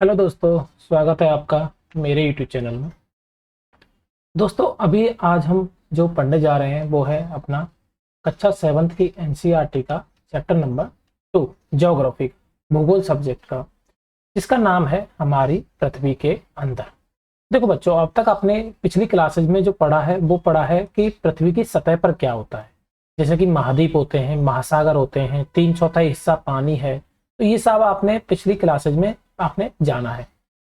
Hello दोस्तों, स्वागत है आपका मेरे यूट्यूब चैनल में। दोस्तों, अभी आज हम जो पढ़ने जा रहे हैं वो है अपना कक्षा 7th की एनसीईआरटी का चैप्टर नंबर 2 ज्योग्राफी, भूगोल सब्जेक्ट का, जिसका नाम है हमारी पृथ्वी के अंदर। देखो बच्चों, अब तक आपने पिछली क्लासेज में जो पढ़ा है वो पढ़ा है कि पृथ्वी की सतह पर क्या होता है। जैसे कि महाद्वीप होते हैं, महासागर होते हैं, 3/4 हिस्सा पानी है। तो ये सब आपने पिछली क्लासेज में आपने जाना है।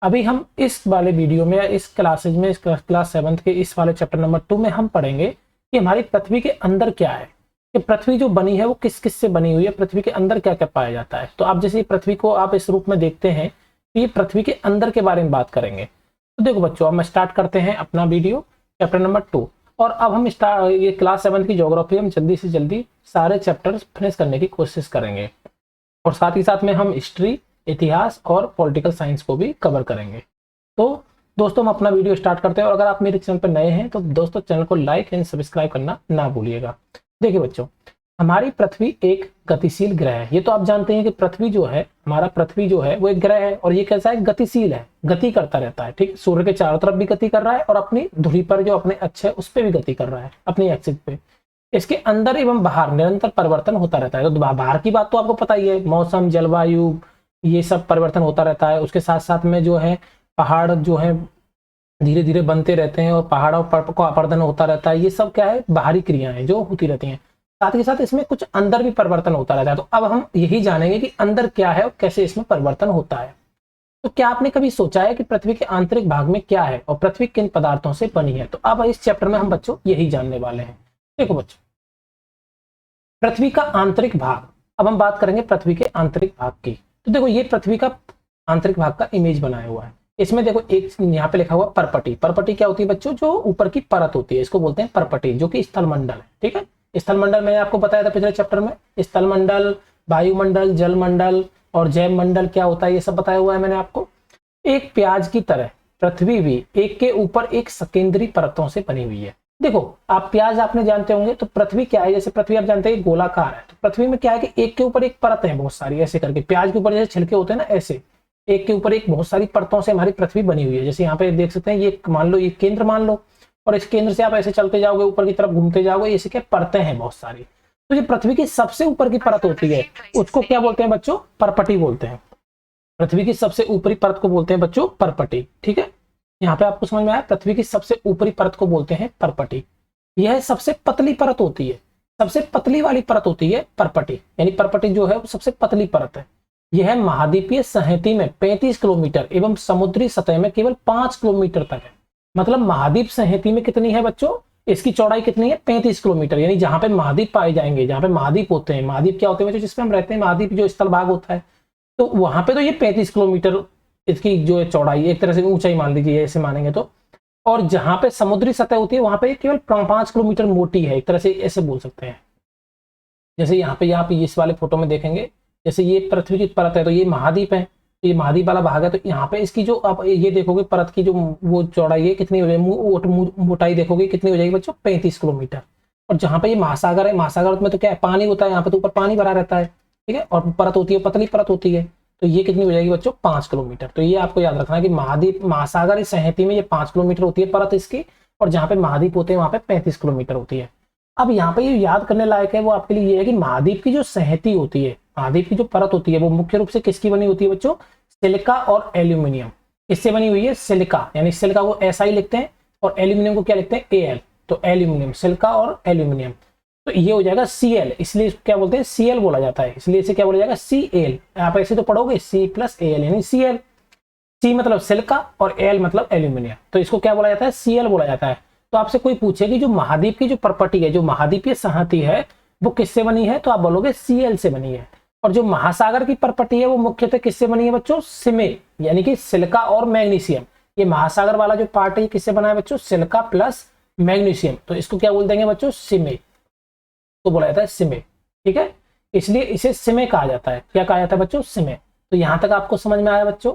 अभी हम इस वाले वीडियो में या इस क्लासेज में, इस क्लास 7th के इस वाले चैप्टर नंबर 2 में हम पढ़ेंगे कि हमारी पृथ्वी के अंदर क्या है, कि पृथ्वी जो बनी है वो किस किस से बनी हुई है, पृथ्वी के अंदर क्या क्या पाया जाता है। तो आप जैसे पृथ्वी को आप इस रूप में देखते हैं तो ये पृथ्वी के अंदर के बारे में बात करेंगे। तो देखो बच्चों, अब हम स्टार्ट करते हैं अपना वीडियो चैप्टर नंबर 2। और अब हम ये क्लास 7 की ज्योग्राफी हम जल्दी से जल्दी सारे चैप्टर्स फिनिश करने की कोशिश करेंगे, और साथ ही साथ में हम हिस्ट्री, इतिहास और पॉलिटिकल साइंस को भी कवर करेंगे। तो दोस्तों, हम अपना वीडियो स्टार्ट करते हैं। और अगर आप मेरे चैनल पर नए हैं तो दोस्तों चैनल को लाइक एंड सब्सक्राइब करना ना भूलिएगा। देखिए बच्चों, हमारी पृथ्वी एक गतिशील ग्रह है। ये तो आप जानते हैं कि पृथ्वी जो है, हमारा पृथ्वी जो है वो एक ग्रह है, और ये कैसा है, गतिशील है, गति करता रहता है। ठीक, सूर्य के चारों तरफ भी गति कर रहा है और अपनी धुरी पर जो अपने अक्ष है उस पर भी गति कर रहा है, अपनी एक्सिस पे। इसके अंदर एवं बाहर निरंतर परिवर्तन होता रहता है। तो बाहर की बात तो आपको पता ही है, मौसम, जलवायु, ये सब परिवर्तन होता रहता है। उसके साथ साथ में जो है पहाड़ जो है धीरे धीरे बनते रहते हैं और पहाड़ों पर को अपरदन होता रहता है। ये सब क्या है, बाहरी क्रियाएं जो होती रहती हैं। साथ ही साथ इसमें कुछ अंदर भी परिवर्तन होता रहता है। तो अब हम यही जानेंगे कि अंदर क्या है और कैसे इसमें परिवर्तन होता है। तो क्या आपने कभी सोचा है कि पृथ्वी के आंतरिक भाग में क्या है और पृथ्वी किन पदार्थों से बनी है? तो अब इस चैप्टर में हम बच्चों यही जानने वाले हैं। देखो बच्चों, पृथ्वी का आंतरिक भाग, अब हम बात करेंगे पृथ्वी के आंतरिक भाग की। तो देखो, ये पृथ्वी का आंतरिक भाग का इमेज बनाया हुआ है। इसमें देखो एक यहाँ पे लिखा हुआ परपटी। परपटी क्या होती है बच्चों? जो ऊपर की परत होती है, इसको बोलते हैं परपटी, जो कि स्थलमंडल है। ठीक है, स्थलमंडल मैंने आपको बताया था पिछले चैप्टर में। स्थलमंडल, वायुमंडल, जलमंडल और जैव मंडल क्या होता है, ये सब बताया हुआ है मैंने आपको। एक प्याज की तरह पृथ्वी भी एक के ऊपर एक सकेंद्री परतों से बनी हुई है। देखो, आप प्याज आपने जानते होंगे, तो पृथ्वी क्या है, जैसे पृथ्वी आप जानते हैं गोलाकार है, तो पृथ्वी में क्या है कि एक के ऊपर एक परत है बहुत सारी, ऐसे करके प्याज के ऊपर जैसे छिलके होते हैं ना, ऐसे एक के ऊपर एक बहुत सारी परतों से हमारी पृथ्वी बनी हुई है। जैसे यहाँ पे देख सकते हैं, ये मान लो, ये केंद्र मान लो, और इस केंद्र से आप ऐसे चलते जाओगे, ऊपर की तरफ घूमते जाओगे, ऐसे क्या परतें हैं बहुत सारी। तो ये पृथ्वी की सबसे ऊपर की परत होती है, उसको क्या बोलते हैं बच्चों? परपटी बोलते हैं। पृथ्वी की सबसे ऊपरी परत को बोलते हैं बच्चों परपटी। ठीक है, यहाँ पे आपको समझ में आया, पृथ्वी की सबसे ऊपरी परत को बोलते हैं परपटी। यह सबसे पतली परत होती है, सबसे पतली वाली परत होती है परपटी, यानी परपटी जो है वो सबसे पतली परत है। यह महाद्वीपीय संहति में 35 किलोमीटर एवं समुद्री सतह में केवल 5 किलोमीटर तक है। मतलब महाद्वीप संहति में कितनी है बच्चों? इसकी चौड़ाई कितनी है? 35 किलोमीटर। यानी जहां पे महाद्वीप पाए जाएंगे, जहां पे महाद्वीप होते हैं, महाद्वीप क्या होते हैं बच्चों? जिसपे हम रहते हैं, महाद्वीप जो स्थल भाग होता है, तो वहां पे तो ये 35 किलोमीटर इसकी जो है चौड़ाई, एक तरह से ऊंचाई मान लीजिए, ऐसे मानेंगे तो। और जहां पे समुद्री सतह होती है वहां पे केवल 5 किलोमीटर मोटी है, एक तरह से ऐसे बोल सकते हैं। जैसे यहाँ पे इस वाले फोटो में देखेंगे, जैसे ये पृथ्वी की परत है, तो ये महाद्वीप है, तो ये महाद्वीप वाला भाग है। तो यहाँ पे इसकी जो आप ये देखोगे परत की जो वो चौड़ाई है कितनी हो जाएगी, मोटाई देखोगे कितनी हो जाएगी बच्चों? 35 किलोमीटर। और जहाँ पे ये महासागर है, महासागर में तो क्या है, पानी होता है, यहाँ पे तो ऊपर पानी भरा रहता है। ठीक है, और परत होती है, पतली परत होती है, तो ये कितनी हो जाएगी बच्चों? 5 किलोमीटर। तो ये आपको याद रखना है कि महाद्वीप, महासागर इस संहति में ये 5 किलोमीटर होती है परत इसकी, और जहाँ पे महाद्वीप होते हैं वहां पे 35 किलोमीटर होती है। अब यहाँ पे ये याद करने लायक है वो आपके लिए ये है कि महाद्वीप की जो संहति होती है, महाद्वीप की जो परत होती है, वो मुख्य रूप से किसकी बनी होती है बच्चों? सिलिका और एल्यूमिनियम। इससे बनी हुई है सिलिका, यानी सिलिका को SI लिखते हैं, और एल्यूमिनियम को क्या लिखते हैं? AL। तो एल्यूमिनियम, सिलिका और एल्यूमिनियम, तो ये हो जाएगा Cl। इसलिए इसको क्या बोलते हैं? Cl बोला जाता है, इसलिए इसे क्या बोला जाएगा? Cl। आप ऐसे तो पढ़ोगे C+Al यानी Cl। C मतलब सिलिका और Al मतलब एल्यूमिनियम, तो इसको क्या बोला जाता है? Cl बोला जाता है। तो आपसे कोई पूछे कि जो महाद्वीप की जो परपटी है, जो महाद्वीपीय संहति है, वो किससे बनी है? तो आप बोलोगे Cl से बनी है। और जो महासागर की परपटी है वो मुख्यतः किससे बनी है बच्चों? सिमे, यानी कि सिलिका और मैग्नीशियम। ये महासागर वाला जो पार्ट है किससे बना है बच्चों? सिलिका प्लस मैग्नीशियम, तो इसको क्या बोल देंगे बच्चों? सिमे, तो बोला जाता है सिमे। ठीक है, इसलिए इसे सिमे कहा जाता है। क्या कहा जाता है बच्चों? सिमे। तो यहां तक आपको समझ में आया बच्चों?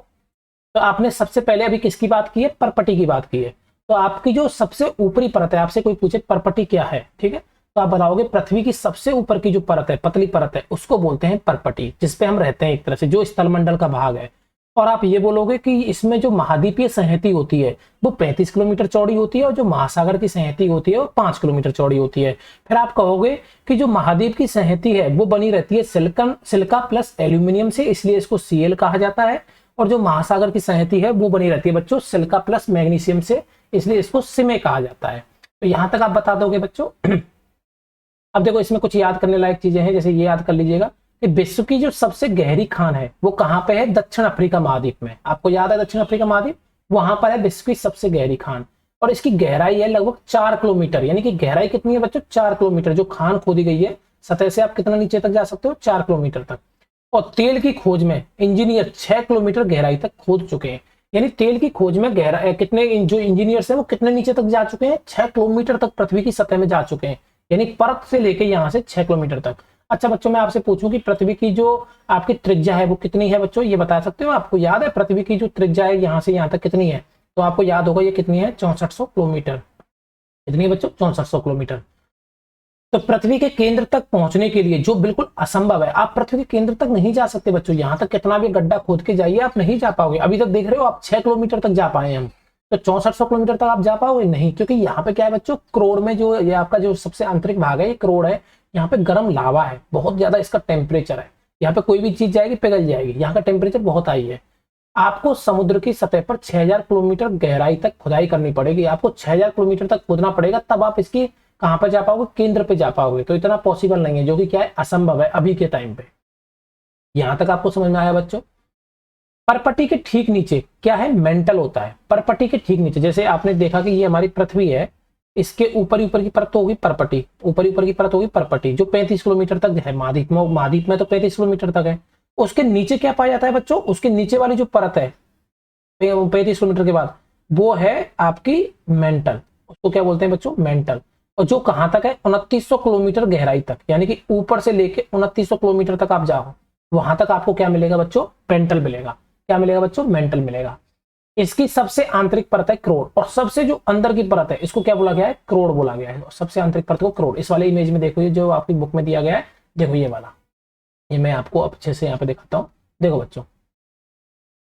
तो आपने सबसे पहले अभी किसकी बात की है? परपटी की बात की है। तो आपकी जो सबसे ऊपरी परत है, आपसे कोई पूछे परपटी क्या है, ठीक है, तो आप बताओगे पृथ्वी की सबसे ऊपर की जो परत है, पतली परत है, उसको बोलते हैं परपटी, जिसपे हम रहते हैं, एक तरह से जो स्थलमंडल का भाग है। और आप ये बोलोगे कि इसमें जो महाद्वीपीय संहति होती है वो 35 किलोमीटर चौड़ी होती है और जो महासागर की संहति होती है वो 5 किलोमीटर चौड़ी होती है। फिर आप कहोगे कि जो महाद्वीप की संहति है वो बनी रहती है सिलिका प्लस एल्यूमिनियम से, इसलिए इसको Cl कहा जाता है। और जो महासागर की संहति है वो बनी रहती है बच्चों सिलिका प्लस मैग्नीशियम से, इसलिए इसको सिमे कहा जाता है। तो यहां तक आप बता दोगे बच्चों। अब देखो इसमें कुछ याद करने लायक चीजें हैं, जैसे ये याद कर लीजिएगा कि विश्व की जो सबसे गहरी खान है वो कहां पे है, दक्षिण अफ्रीका महाद्वीप में। आपको याद है दक्षिण अफ्रीका महाद्वीप, वहां पर है विश्व की सबसे गहरी खान और इसकी गहराई है लगभग 4 किलोमीटर। यानी कि गहराई कितनी है बच्चों, 4 किलोमीटर। जो खान खोदी गई है सतह से आप कितना नीचे तक जा सकते हो, 4 किलोमीटर तक। और तेल की खोज में इंजीनियर 6 किलोमीटर गहराई तक खोद चुके हैं। यानी तेल की खोज में गहराई कितने जो इंजीनियर्स हैं वो कितने नीचे तक जा चुके हैं, 6 किलोमीटर तक पृथ्वी की सतह में जा चुके हैं। यानी परत से लेके यहाँ से 6 किलोमीटर तक। अच्छा बच्चों, मैं आपसे पूछूं कि पृथ्वी की जो आपकी त्रिज्या है वो कितनी है बच्चों, ये बता सकते हो? आपको याद है पृथ्वी की जो त्रिज्या है यहाँ से यहाँ तक कितनी है? तो आपको याद होगा ये कितनी है, 6400 किलोमीटर। कितनी है बच्चों, 6400 किलोमीटर। तो पृथ्वी के केंद्र तक पहुंचने के लिए जो बिल्कुल असंभव है, आप पृथ्वी के केंद्र तक नहीं जा सकते बच्चों। यहां तक कितना भी गड्ढा खोद के जाइए आप नहीं जा पाओगे। अभी तक देख रहे हो आप 6 किलोमीटर तक जा पाए हम, तो 6400 किलोमीटर तक आप जा पाओगे नहीं, क्योंकि यहाँ पे क्या है बच्चों, क्रोड़ में जो ये आपका जो सबसे आंतरिक भाग है ये क्रोड़ है। यहाँ पे गर्म लावा है, बहुत ज्यादा इसका टेम्परेचर है। यहाँ पे कोई भी चीज जाएगी पिघल जाएगी, यहाँ का टेम्परेचर बहुत हाई है। आपको समुद्र की सतह पर 6000 किलोमीटर गहराई तक खुदाई करनी पड़ेगी। आपको 6000 किलोमीटर तक खोदना पड़ेगा, तब आप इसकी कहां पर जा पाओगे, केंद्र पे जा पाओगे। तो इतना पॉसिबल नहीं है, जो कि क्या है, असंभव है अभी के टाइम पे। यहां तक आपको समझ में आया बच्चों? परपटी के ठीक नीचे क्या है, मेंटल होता है। परपटी के ठीक नीचे, जैसे आपने देखा कि ये हमारी पृथ्वी है, इसके ऊपर की परत तो होगी परपटी, ऊपर की परत होगी परपटी, जो 35 किलोमीटर तक है। महाद्वीप में तो 35 किलोमीटर तक है। उसके नीचे क्या पाया जाता है बच्चों, उसके नीचे वाली जो परत है 35 किलोमीटर के बाद, वो है आपकी मेंटल। उसको क्या बोलते हैं बच्चों, मेंटल। और जो कहां तक है, 2900 किलोमीटर गहराई तक। यानी कि ऊपर से लेके 2900 किलोमीटर तक आप जाओ, वहां तक आपको क्या मिलेगा बच्चों, पेंटल मिलेगा। क्या मिलेगा बच्चों, मेंटल मिलेगा। इसकी सबसे आंतरिक परत है क्रोड़, और सबसे जो अंदर की परत है इसको क्या बोला गया है, क्रोड़ बोला गया है। और सबसे आंतरिक परत को क्रोड़। इस वाले इमेज में देखो, ये जो आपकी बुक में दिया गया है, देखो ये वाला, ये मैं आपको अच्छे से यहाँ पे दिखाता हूँ। देखो बच्चों,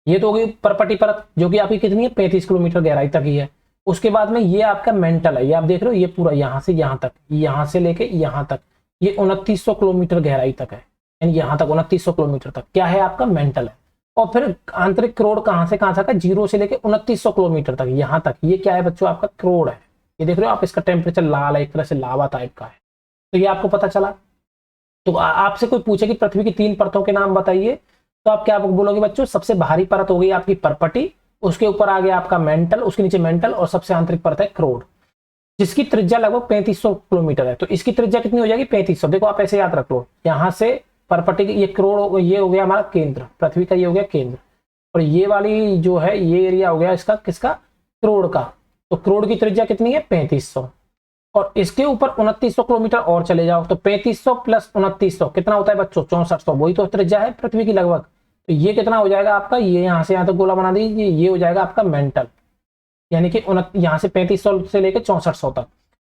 ये तो होगी परपटी परत, जो कि आपकी कितनी है, 35 किलोमीटर गहराई तक ही है। उसके बाद में ये आपका मेंटल है, ये आप देख रहे हो, ये पूरा यहाँ से यहाँ तक, यहाँ से लेके यहाँ तक, ये 2900 किलोमीटर गहराई तक है। यानी यहाँ तक 2900 किलोमीटर तक क्या है, आपका मेंटल है। और फिर आंतरिक क्रोड़ कहां से कहां तक है, 0 से लेके 2900 किलोमीटर तक, यहाँ तक, ये क्या है बच्चों, आपका क्रोड़ है। ये देख रहे हो आप, इसका टेम्परेचर लाल है, एक तरह से लावा टाइप का है। तो ये आपको पता चला। तो आपसे कोई पूछे कि पृथ्वी की 3 परतों के नाम बताइए, तो आप क्या बोलोगे बच्चों, सबसे बाहरी परत हो गई आपकी परपटी, उसके ऊपर आ गया आपका मेंटल, उसके नीचे मेंटल, और सबसे आंतरिक परत है क्रोड़, जिसकी त्रिज्या लगभग 3500 किलोमीटर है। तो इसकी त्रिज्या कितनी हो जाएगी, 3500। देखो आप ऐसे याद रख लो, यहां से परपटी ये क्रोड़, ये हो गया हमारा केंद्र, पृथ्वी का ये हो गया केंद्र, और ये वाली जो है ये एरिया हो गया इसका, किसका, क्रोड़ का। तो क्रोड़ की त्रिज्या कितनी है, 3500। और इसके ऊपर 2900 किलोमीटर और चले जाओ, तो 3500 प्लस 2900 कितना होता है बच्चों, 6400। वही तो त्रिज्या है पृथ्वी की लगभग। तो ये कितना हो जाएगा आपका, ये यहाँ से यहाँ तक गोला बना दीजिए, ये हो जाएगा आपका मेंटल। यानी कि यहाँ से 3500 से लेकर 6400 तक।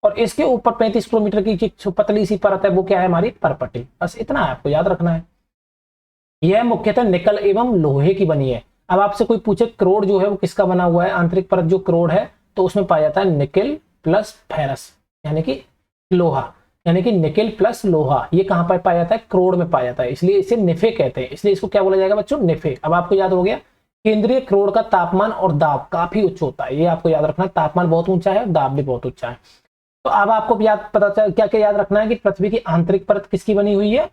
और इसके ऊपर 35 किलोमीटर की जो पतली सी परत है वो क्या है, हमारी परपटी। बस इतना है, आपको याद रखना है। यह मुख्यतः निकल एवं लोहे की बनी है। अब आपसे कोई पूछे क्रोड़ जो है वो किसका बना हुआ है, आंतरिक परत जो क्रोड़ है, तो उसमें पाया जाता है निकेल प्लस फेरस, यानी कि लोहा। यानी कि निकेल प्लस लोहा, ये कहां पर पाया जाता है, क्रोड़ में पाया जाता है, इसलिए इसे निफे कहते हैं। इसलिए इसको क्या बोला जाएगा बच्चों, निफे। अब आपको याद हो गया। केंद्रीय क्रोड़ का तापमान और दाब काफी उच्च होता है, ये आपको याद रखना है। तापमान बहुत ऊंचा है, दाब भी बहुत ऊंचा है। तो अब आपको पता चल क्या क्या याद रखना है कि पृथ्वी की आंतरिक परत किसकी बनी हुई है,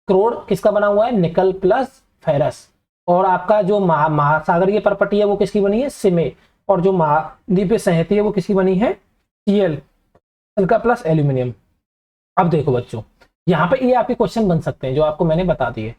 क्रोड़। किसका बना हुआ है, निकल प्लस फेरस। और आपका जो महासागरीय परपटी है वो किसकी बनी है, सिमे। और जो महाद्वीपीय संहति है वो किसकी बनी है, Cl, सिलिका प्लस एल्यूमिनियम। अब देखो बच्चों, यहाँ पे ये आपके क्वेश्चन बन सकते हैं जो आपको मैंने बता दिए।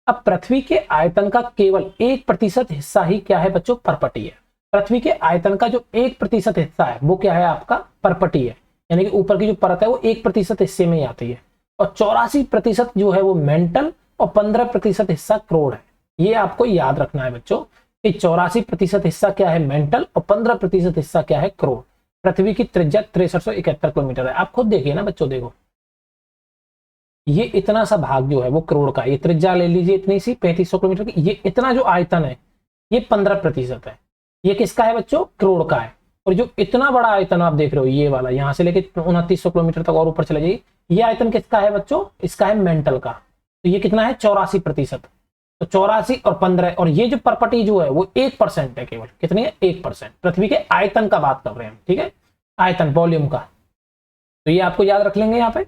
अब पृथ्वी के आयतन का केवल 1% हिस्सा ही क्या है बच्चों, परपटी है। पृथ्वी के आयतन का जो 1% हिस्सा है वो क्या है, आपका परपटी है। यानी कि ऊपर की जो परत है वो 1% हिस्से में ही आती है। और 84% जो है वो मेंटल, और 15% हिस्सा क्रोड़ है। ये आपको याद रखना है बच्चों कि 84% हिस्सा क्या है, मेंटल, और 15% हिस्सा क्या है, क्रोड़। पृथ्वी की त्रिज्या 6371 किलोमीटर है। आप खुद देखिए ना बच्चों, देखो ये इतना सा भाग जो है वो क्रोड़ का, ये त्रिज्या ले लीजिए इतनी सी 3500 किलोमीटर की, ये इतना जो आयतन है ये 15% है। ये किसका है बच्चों? क्रोड़ का है। और जो इतना बड़ा आयतन आप देख रहे हो ये वाला, यहां से लेके 2900 किलोमीटर तक और ऊपर चले जाइए, ये आयतन किसका है बच्चों? इसका है मेंटल का। तो ये कितना है? 84%। तो 84 और 15, और ये जो प्रॉपर्टी जो है वो 1% है केवल। कितनी है? 1%। पृथ्वी के आयतन का बात कर रहे हैं, ठीक है, आयतन, वॉल्यूम का। तो ये आपको याद रख लेंगे यहाँ पे।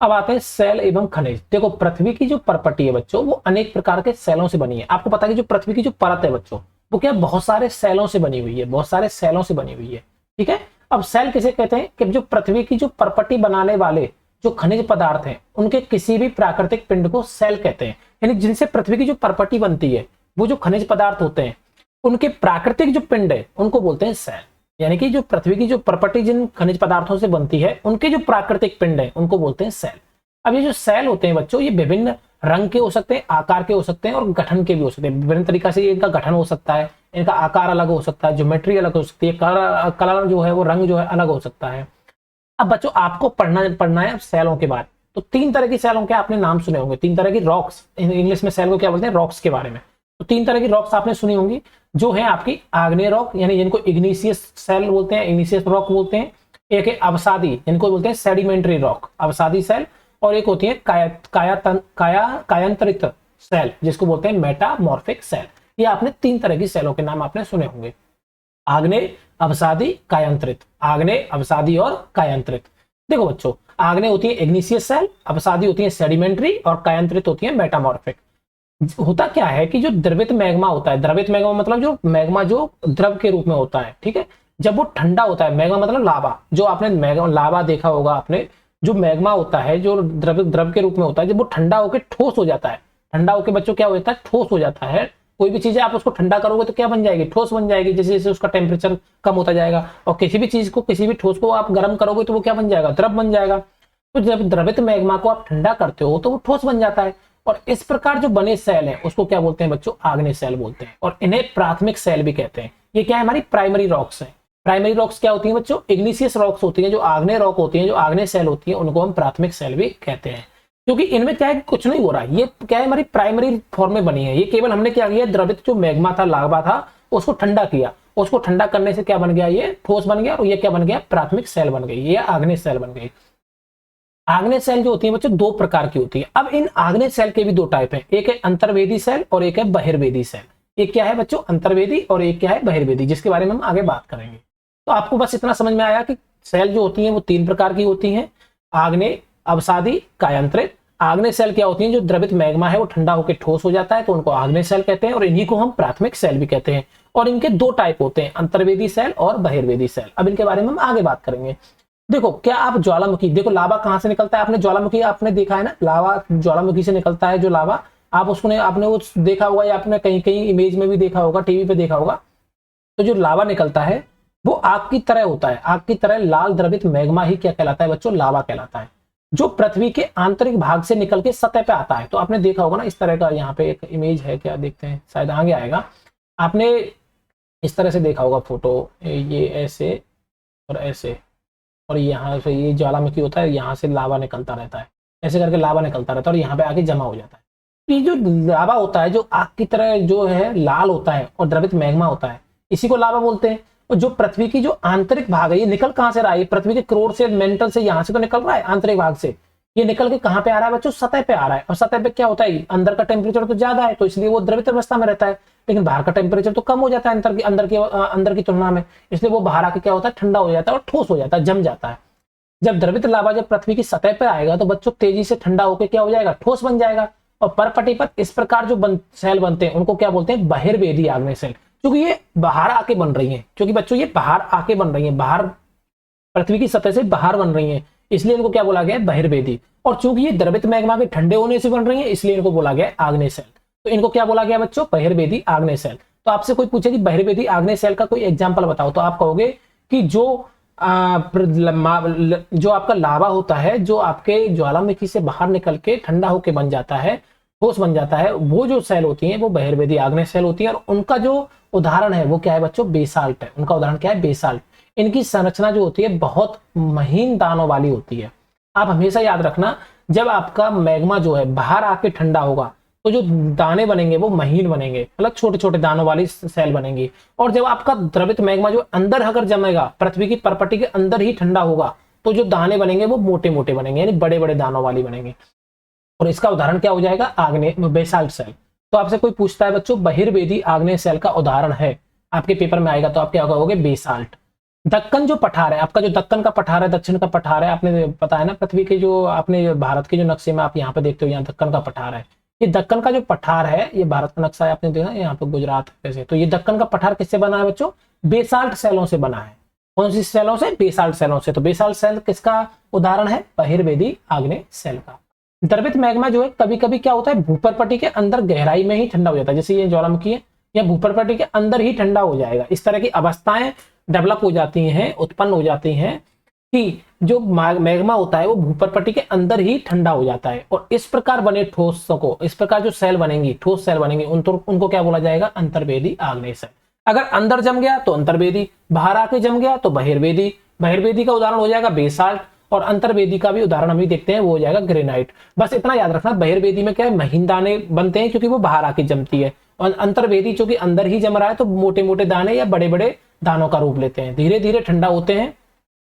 अब आते हैं सेल एवं खनिज। देखो पृथ्वी की जो प्रॉपर्टी है बच्चों, वो अनेक प्रकार के सेलों से बनी है। आपको पता है कि जो पृथ्वी की जो परत है बच्चों, वो क्या बहुत सारे सेलों से बनी हुई है, बहुत सारे सेलों से बनी हुई है, ठीक है। अब सेल किसे कहते हैं? कि जो पृथ्वी की जो प्रॉपर्टी बनाने वाले जो खनिज पदार्थ हैं, उनके किसी भी प्राकृतिक पिंड को सेल कहते हैं। यानी जिनसे पृथ्वी की जो प्रॉपर्टी बनती है, वो जो खनिज पदार्थ होते हैं, उनके प्राकृतिक जो पिंड है उनको बोलते हैं सेल। यानी कि जो पृथ्वी की जो प्रॉपर्टी जिन खनिज पदार्थों से बनती है, उनके जो प्राकृतिक पिंड है उनको बोलते हैं सेल। अब ये जो सेल होते हैं बच्चों, ये विभिन्न रंग के हो सकते हैं, आकार के हो सकते हैं और गठन के भी हो सकते हैं। विभिन्न तरीका से इनका गठन हो सकता है, इनका आकार अलग हो सकता है, ज्योमेट्री अलग हो सकती है, कलर जो है वो रंग जो है अलग हो सकता है। अब बच्चों आपको पढ़ना है सेलों के बारे। तो 3 तरह की सेलों के आपने नाम सुने होंगे। 3 तरह की रॉक्स, इंग्लिश में सेल को क्या बोलते हैं? रॉक्स के बारे में। तो 3 तरह की रॉक्स आपने सुनी होंगी, जो है आपकी आग्नेय रॉक, यानी जिनको इग्निशियस सेल बोलते हैं, इग्निशियस रॉक बोलते हैं। एक है अवसादी, जिनको बोलते हैं सेडिमेंट्री रॉक, अवसादी सेल। और एक होती है कायांतरित सेल, जिसको बोलते हैं मेटामॉर्फिक सेल। ये आपने 3 तरह की सेलों के नाम आपने सुने होंगे, आग्नेय, अवसादी, कायांतरित। आग्नेय, अवसादी और कायांतरित। देखो बच्चों, आग्नेय होती है इग्निशियस सेल, अवसादी होती है सेडिमेंट्री और कायांतरित होती है मेटामॉर्फिक। होता क्या है कि जो द्रवित मैग्मा होता है, द्रवित मैग्मा मतलब जो मैग्मा जो द्रव के रूप में होता है, ठीक है, जब वो ठंडा होता है, मैग्मा मतलब लावा, जो आपने मैग्मा लावा देखा होगा आपने, जो मैग्मा होता है जो द्रव के रूप में होता है, जब वो ठंडा होकर ठोस हो जाता है, ठंडा होकर बच्चों क्या हो जाता है? ठोस हो जाता है। कोई भी चीज आप उसको ठंडा करोगे तो क्या बन जाएगी? ठोस बन जाएगी। जैसे जैसे उसका टेम्परेचर कम होता जाएगा, और किसी भी चीज को, किसी भी ठोस को आप गर्म करोगे तो वो क्या बन जाएगा? द्रव बन जाएगा। तो जब द्रवित मैग्मा को आप ठंडा करते हो तो वो ठोस बन जाता है। और इस प्रकार जो बने सेल हैं उसको क्या बोलते हैं बच्चों? आग्नेय सेल बोलते हैं। और इन्हें प्राथमिक सेल भी कहते हैं। ये क्या है? हमारी प्राइमरी रॉक्स हैं। प्राइमरी रॉक्स क्या होती हैं बच्चों? इग्निशियस रॉक्स होती हैं, जो आग्नेय रॉक होती हैं, जो आग्नेय सेल होती है, उनको हम प्राथमिक सेल भी कहते हैं। क्योंकि इनमें क्या है, कुछ नहीं हो रहा है, ये क्या है, हमारी प्राइमरी फॉर्म में बनी है। ये केवल हमने क्या किया, द्रवित जो मैग्मा था, लावा था, उसको ठंडा किया, उसको ठंडा करने से क्या बन गया? ये ठोस बन गया, और ये क्या बन गया? प्राथमिक सेल बन गई, ये आग्नेय सेल बन गई। आग्नेय सेल जो होती है बच्चों 2 प्रकार की होती है। अब इन आग्नेय सेल के भी 2 टाइप हैं, एक है अंतर्वेदी सेल और एक है बहिर्वेदी सेल। एक क्या है बच्चों? अंतर्वेदी, और एक क्या है? बहिर्वेदी, जिसके बारे में हम आगे बात करेंगे। तो आपको बस इतना समझ में आया कि सेल जो होती हैं वो 3 प्रकार की होती हैं, आग्नेय, अवसादी, कायांतरित। आग्नेय सेल क्या होती हैं? जो द्रवित मैग्मा है वो ठंडा होकर ठोस हो जाता है, तो उनको आग्नेय सेल कहते हैं, और इन्हीं को हम प्राथमिक सेल भी कहते हैं। और इनके 2 टाइप होते हैं, अंतर्वेदी सेल और बहिर्वेदी सेल। अब इनके बारे में हम आगे बात करेंगे। देखो, क्या आप ज्वालामुखी, देखो लावा कहां से निकलता है? आपने ज्वालामुखी आपने देखा है ना, लावा ज्वालामुखी से निकलता है। जो लावा आप उसको आपने वो देखा होगा, या आपने कहीं कहीं इमेज में भी देखा होगा, टीवी पे देखा होगा। तो जो लावा निकलता है वो आग की तरह होता है, आग की तरह लाल द्रवित मैग्मा ही क्या कहलाता है बच्चों? लावा कहलाता है, जो पृथ्वी के आंतरिक भाग से निकल के सतह पे आता है। तो आपने देखा होगा ना, इस तरह का यहाँ पे एक इमेज है, क्या देखते हैं, शायद आगे आएगा। आपने इस तरह से देखा होगा फोटो, ये ऐसे और ऐसे, और यहाँ से ये ज्वालामुखी होता है, यहाँ से लावा निकलता रहता है, ऐसे करके लावा निकलता रहता है और यहाँ पे आके जमा हो जाता है। तो ये जो लावा होता है, जो आग की तरह जो है लाल होता है और द्रवित मैग्मा होता है, इसी को लावा बोलते हैं। और जो पृथ्वी की जो आंतरिक भाग है, ये निकल कहां से रहा है? पृथ्वी के क्रोर से, मेंटल से, यहाँ से तो निकल रहा है, आंतरिक भाग से। ये निकल के कहां पे आ रहा है बच्चों? सतह पे आ रहा है। और सतह पे क्या होता है? अंदर का टेम्परेचर तो ज्यादा है, तो इसलिए वो द्रवित अवस्था में रहता है, लेकिन बाहर का टेम्परेचर तो कम हो जाता है अंदर की तुलना में, इसलिए वो बाहर आके क्या होता है? ठंडा हो जाता है और ठोस हो जाता है, जम जाता है। जब द्रवित लावा जब पृथ्वी की सतह पर आएगा तो बच्चों तेजी से ठंडा होकर क्या हो जाएगा? ठोस बन जाएगा। और परपटी पर इस प्रकार जो सेल बनते हैं उनको क्या बोलते हैं? बहिर्वेदी आग्नेय सेल। क्योंकि ये बाहर आके बन रही हैं, क्योंकि बच्चों ये बाहर आके बन रही हैं, बाहर पृथ्वी की सतह से बाहर बन रही हैं, इसलिए इनको क्या बोला गया है? बहिर्वेदी। और चूंकि ये द्रवित मैग्मा के ठंडे होने से बन रही है, इसलिए इनको बोला गया है आग्नेय सेल। तो इनको क्या बोला गया बच्चों? बहिर्वेदी आग्नेय सेल। तो आपसे कोई पूछे कि बहिर्वेदी आग्नेय सेल का कोई एग्जाम्पल बताओ, तो आप कहोगे कि जो आपका लावा होता है, जो आपके ज्वालामुखी से बाहर निकल के ठंडा होके बन जाता है, ठोस बन जाता है, वो जो सेल होती हैं वो बहिर्वेदी आग्नेय सेल होती है। और उनका जो उदाहरण है वो क्या है बच्चों? बेसाल्ट है। उनका उदाहरण क्या है? बेसाल्ट। इनकी संरचना जो होती है बहुत महीन दानों वाली होती है। आप हमेशा याद रखना, जब आपका मैग्मा जो है बाहर आके ठंडा होगा तो जो दाने बनेंगे वो महीन बनेंगे, मतलब छोटे छोटे दानों वाली सेल बनेंगी। और जब आपका द्रवित मैग्मा जो अंदर अगर जमेगा, पृथ्वी की परपटी के अंदर ही ठंडा होगा, तो जो दाने बनेंगे वो मोटे मोटे बनेंगे, यानी बड़े बड़े दानों वाली बनेंगे। और इसका उदाहरण क्या हो जाएगा? आग्नेय बेसाल्ट सेल। तो आपसे कोई पूछता है बच्चों बहिर्वेदी आग्नेय सेल का उदाहरण है, आपके पेपर में आएगा, तो आप क्या कहोगे? बेसाल्ट। दक्कन जो पठार है आपका, जो दक्कन का पठार है, दक्षिण का पठार है, आपने पता है ना पृथ्वी के जो आपने भारत के जो नक्शे में आप यहाँ पे देखते हो, यहाँ दक्कन का पठार है। ये दक्कन का जो पठार है, ये भारत का नक्शा है, आपने देखा यहाँ पे गुजरात वैसे, तो ये दक्कन का पठार किससे बना है बच्चों? बेसाल्ट सेलों से बना है। कौन सी सेलों से? बेसाल्ट सेलों से। तो बेसाल्ट सेल किसका उदाहरण है? बहिर्वेदी आग्नेय सेल का। द्रवित मैग्मा जो है कभी कभी क्या होता है, भूपर्पटी के अंदर गहराई में ही ठंडा हो जाता है, जैसे ये ज्वालामुखी है, या भूपर्पटी के अंदर ही ठंडा हो जाएगा। इस तरह की अवस्थाएं डेवलप हो जाती हैं, उत्पन्न हो जाती हैं कि जो मैग्मा होता है वो भूपर्पटी के अंदर ही ठंडा हो जाता है। और इस प्रकार बने ठोसों को, इस प्रकार जो सेल बनेंगी, ठोस सेल बनेंगी, उनको क्या बोला जाएगा? अंतर्वेदी आग्नेय सेल। अगर अंदर जम गया तो अंतर्वेदी, बाहर आके जम गया तो बहिर्वेदी। बहिर्वेदी का उदाहरण हो जाएगा बेसाल्ट, और अंतर्वेदी का भी उदाहरण हम देखते हैं, वो हो जाएगा ग्रेनाइट। बस इतना याद रखना, बहिर्वेदी में क्या है, महीन दाने बनते हैं क्योंकि वो बाहर आके जमती है, और अंतर्वेदी चूंकि अंदर ही जम रहा है तो मोटे मोटे दाने या बड़े बड़े दानों का रूप लेते हैं, धीरे धीरे ठंडा होते हैं,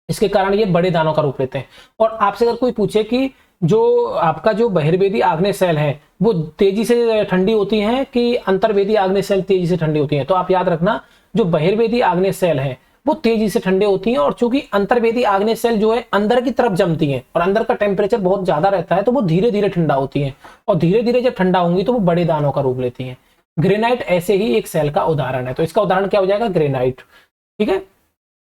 इसके कारण ये बड़े दानों का रूप लेते हैं। और आपसे अगर कोई पूछे कि जो आपका जो बहिर्वेदी आग्नेय सेल है वो तेजी से ठंडी होती है कि अंतर्वेदी आग्नेय सेल तेजी से ठंडी होती है, तो आप याद रखना जो बहिर्वेदी आग्नेय सेल है वो तेजी से ठंडे होती हैं। और चूंकि अंतर्वेदी आग्नेय सेल जो है अंदर की तरफ जमती हैं और अंदर का टेम्परेचर बहुत ज्यादा रहता है, तो वो धीरे धीरे ठंडा होती हैं, और धीरे धीरे जब ठंडा होंगी तो वो बड़े दानों का रूप लेती हैं। ग्रेनाइट ऐसे ही एक सेल का उदाहरण है, तो इसका उदाहरण क्या हो जाएगा? ग्रेनाइट। ठीक है,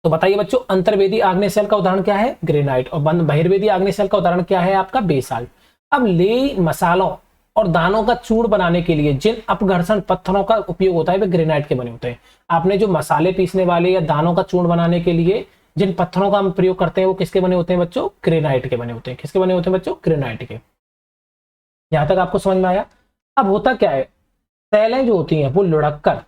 तो बताइए बच्चों, अंतर्वेदी आग्नेय सेल का उदाहरण क्या है? ग्रेनाइट। और बहिर्वेदी आग्नेय सेल का उदाहरण क्या है? आपका बेसाल्ट। अब लेई मसालों और दानों का चूर्ण बनाने के लिए जिन अपघर्षण पत्थरों का उपयोग होता है वे ग्रेनाइट के बने होते हैं। आपने जो मसाले पीसने वाले या दानों का चूर्ण बनाने के लिए जिन पत्थरों का हम प्रयोग करते हैं वो किसके बने होते हैं बच्चों? ग्रेनाइट के बने होते हैं। किसके बने होते हैं बच्चों? ग्रेनाइट के। यहां तक आपको समझ में आया? अब होता क्या है, सेलें जो होती हैं वो लुढ़क कर,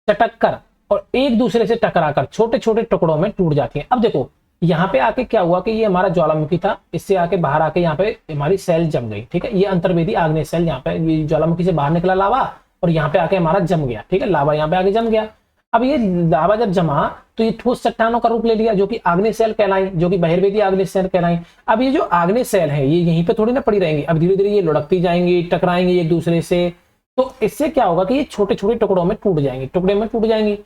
चटक कर और एक दूसरे से टकराकर छोटे छोटे टुकड़ों में टूट जाती हैं। अब देखो यहाँ पे आके क्या हुआ कि ये हमारा ज्वालामुखी था, इससे आके बाहर आके यहाँ पे हमारी सेल जम गई। ठीक है, ये अंतर्वेदी आग्नेय सेल, यहाँ पे ज्वालामुखी से बाहर निकला लावा और यहाँ पे आके हमारा जम गया। ठीक है, लावा यहाँ पे आके जम गया। अब ये लावा जब जमा तो ये ठोस चट्टानों का रूप ले लिया, जो कि आग्नेय सेल कहलाई, जो कि बहिर्वेदी आग्नेय सेल कहलाई। अब ये जो आग्नेय सेल है ये यहीं पे थोड़ी ना पड़ी रहेंगी, अब धीरे धीरे ये लुढ़कती जाएंगी, टकराएंगी एक दूसरे से। तो इससे क्या होगा कि ये छोटे छोटे टुकड़ों में टूट जाएंगे, टुकड़े में टूट जाएंगी।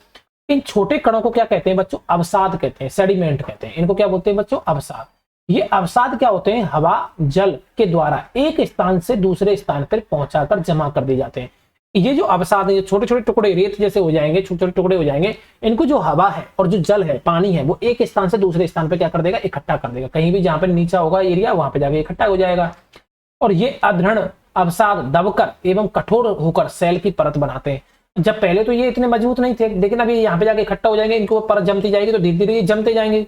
इन छोटे कणों को क्या कहते हैं बच्चों? अवसाद कहते हैं, सेडिमेंट कहते हैं। इनको क्या बोलते हैं बच्चों? अवसाद। ये अवसाद क्या होते हैं? हवा जल के द्वारा एक स्थान से दूसरे स्थान पर पहुंचाकर जमा कर दिए जाते हैं। ये जो अवसाद है, ये छोटे छोटे टुकड़े रेत जैसे हो जाएंगे, छोटे छोटे टुकड़े हो जाएंगे, इनको जो हवा है और जो जल है, पानी है, वो एक स्थान से दूसरे स्थान पर क्या कर देगा? इकट्ठा कर देगा। कहीं भी जहां पर नीचा होगा एरिया वहां पे जाके इकट्ठा हो जाएगा। और ये अदृढ़ अवसाद दबकर एवं कठोर होकर सेल की परत बनाते हैं। जब पहले तो ये इतने मजबूत नहीं थे, लेकिन अभी यहाँ पे जाके इकट्ठा हो जाएंगे, इनको परत जमती जाएगी तो धीरे धीरे ये जमते जाएंगे,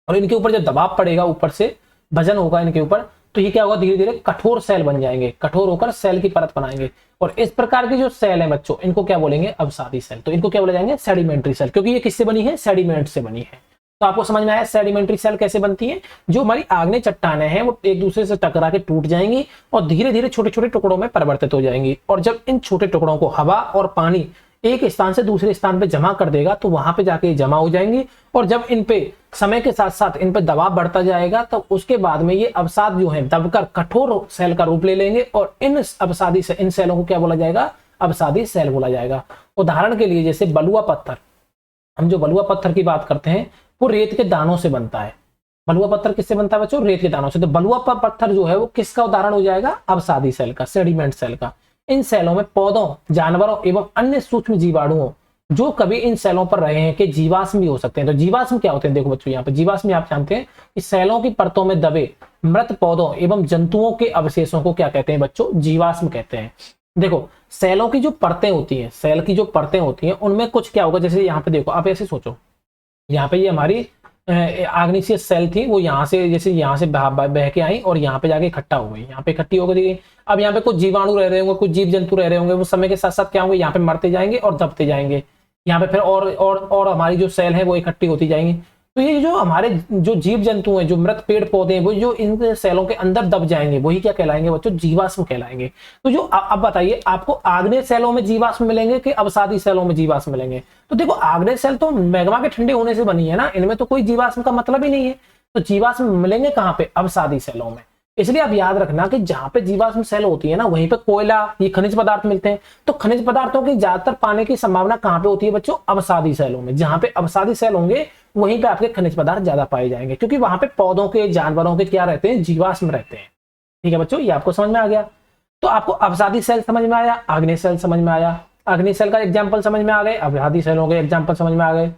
और इनके ऊपर जब दबाव पड़ेगा, ऊपर से वजन होगा इनके ऊपर, तो ये क्या होगा? धीरे धीरे कठोर सेल बन जाएंगे, कठोर होकर सेल की परत बनाएंगे। और इस प्रकार के जो सेल है बच्चों, इनको क्या बोलेंगे? अवसादी सेल। तो इनको क्या बोले जाएंगे? सेडिमेंट्री सेल, क्योंकि ये किससे बनी है? सेडिमेंट से बनी है। तो आपको समझ में आया सेडिमेंट्री सेल कैसे बनती है? जो हमारी आग्नेय चट्टानें हैं वो एक दूसरे से टकरा के टूट जाएंगी और धीरे धीरे छोटे छोटे टुकड़ों में परिवर्तित हो जाएंगी। और जब इन छोटे टुकड़ों को हवा और पानी एक स्थान से दूसरे स्थान पे जमा कर देगा तो वहां पे जाके जमा हो जाएंगी। और जब इन पे समय के साथ साथ इन पे दबाव बढ़ता जाएगा तो उसके बाद में ये अवसाद जो है दबकर कठोर सेल का रूप ले लेंगे, और इन अवसादी से इन सेलों को क्या बोला जाएगा? अवसादी सेल बोला जाएगा। उदाहरण के लिए जैसे बलुआ पत्थर, हम जो बलुआ पत्थर की बात करते हैं वो रेत के दानों से बनता है। बलुआ पत्थर किससे बनता है बच्चों? रेत के दानों से। तो बलुआ पत्थर जो है वो किसका उदाहरण हो जाएगा? अवसादी सेल का, सेडिमेंट सेल का। इन सेलों में पौधों, जानवरों एवं अन्य सूक्ष्म जीवाणुओं जो कभी इन सेलों पर रहे हैं के जीवाश्म भी हो सकते हैं। तो जीवाश्म क्या होते हैं? देखो बच्चों, यहाँ पे जीवाश्म आप जानते हैं, इस सेलों की परतों में दबे मृत पौधों एवं जंतुओं के अवशेषों को क्या कहते हैं बच्चों? जीवाश्म कहते हैं। देखो सेलों की जो परतें होती हैं, सेल की जो परतें होती हैं उनमें कुछ क्या होगा, जैसे यहाँ पे देखो, आप ऐसे सोचो, यहाँ पे ये हमारी आग्नेशियस सेल थी, वो यहाँ से जैसे यहाँ से बह के आई और यहाँ पे जाके इकट्ठा हो गई, यहाँ पे इकट्ठी हो गई। अब यहाँ पे कुछ जीवाणु रह रहे होंगे, कुछ जीव जंतु रह रहे होंगे, वो समय के साथ साथ क्या होंगे? यहाँ पे मरते जाएंगे और दबते जाएंगे। यहाँ पे फिर और हमारी जो सेल है वो इकट्ठी होती जाएंगी। तो ये जो हमारे जो जीव जंतु हैं, जो मृत पेड़ पौधे हैं, वो जो इन सेलों के अंदर दब जाएंगे वही क्या कहलाएंगे बच्चों, जीवाश्म कहलाएंगे। तो जो अब बताइए आपको आग्नेय सेलों में जीवाश्म मिलेंगे कि अवसादी सेलों में जीवाश्म मिलेंगे? तो देखो आग्नेय सेल तो मैग्मा के ठंडे होने से बनी है ना, इनमें तो कोई जीवाश्म का मतलब ही नहीं है। तो जीवाश्म मिलेंगे कहां पे, अवसादी सेलों में। इसलिए आप याद रखना कि जहां पे जीवाश्म सेल होती है ना वहीं पे कोयला, ये खनिज पदार्थ मिलते हैं। तो खनिज पदार्थों की ज्यादातर पाने की संभावना कहां पे होती है बच्चों, अवसादी सेलों में। जहां पे अवसादी सेल होंगे वहीं पे आपके खनिज पदार्थ ज्यादा पाए जाएंगे, क्योंकि वहां पे पौधों के, जानवरों के क्या रहते हैं, जीवाश्म रहते हैं। ठीक है बच्चों, ये आपको समझ में आ गया। तो आपको अवसादी सेल समझ में आया, आग्नेय सेल समझ में आया, आग्नेय सेल का एग्जाम्पल समझ में आ गए, अवसादी सेलों के एग्जाम्पल समझ में आ गए।